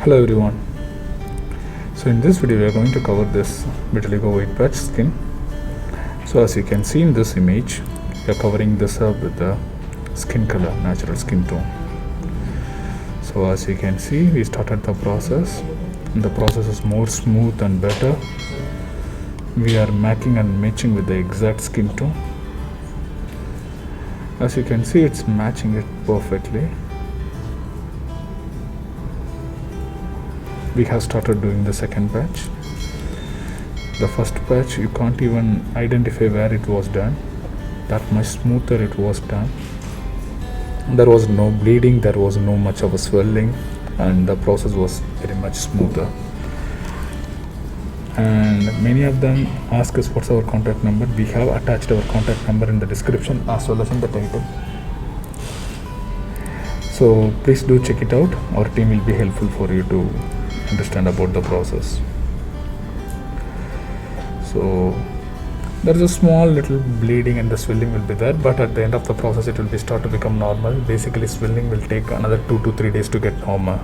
Hello everyone. So in this video we are going to cover this Vitiligo white patch skin. So as you can see in this image, we are covering this up with the skin color, natural skin tone. So as you can see, we started the process and the process is more smooth and better. We are matching and matching with the exact skin tone. As you can see, it's matching it perfectly. We have started doing the second patch. The first patch you can't even identify where it was done. That much smoother it was done. There was no bleeding, there was no much of a swelling, and the process was very much smoother. And many of them ask us what's our contact number. We have attached our contact number in the description as well as in the title. So please do check it out. Our team will be helpful for you to understand about the process. So there is a small little bleeding and the swelling will be there, but at the end of the process it will be start to become normal. Basically swelling will take another 2 to 3 days to get normal.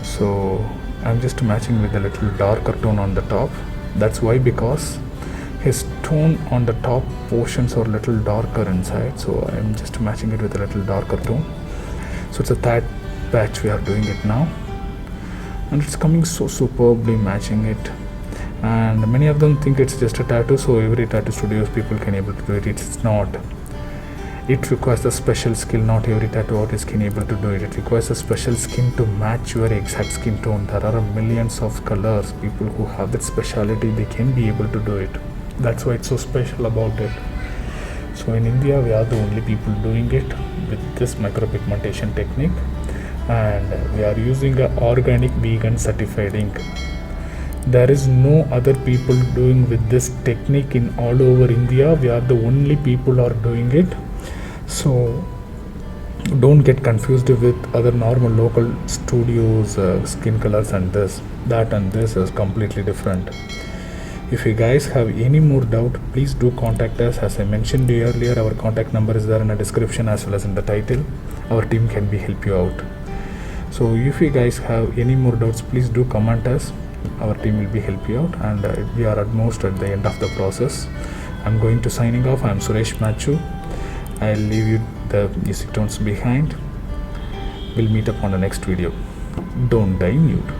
So I'm just matching with a little darker tone on the top. That's why, because his tone on the top portions are a little darker inside, so I'm just matching it with a little darker tone. So it's a third patch we are doing it now, and it's coming so superbly matching it. And many of them think it's just a tattoo, so every tattoo studios people can able to do it. It's not. It requires a special skill. Not every tattoo artist can able to do it. It requires a special skin to match your exact skin tone. There are millions of colors. People who have that speciality, they can be able to do it. That's why it's so special about it. So in India, we are the only people doing it with this micropigmentation technique, and we are using a organic vegan certified ink. There is no other people doing with this technique in all over India. We are the only people are doing it. So don't get confused with other normal local studios, skin colors and this, that and this is completely different. If you guys have any more doubt, please do contact us. As I mentioned earlier, our contact number is there in the description as well as in the title. Our team can be help you out. So if you guys have any more doubts, please do comment us. Our team will be help you out, and we are at most at the end of the process. I'm going to signing off. I'm Suresh Machu. I'll leave you the music tones behind. We'll meet up on the next video. Don't die nude.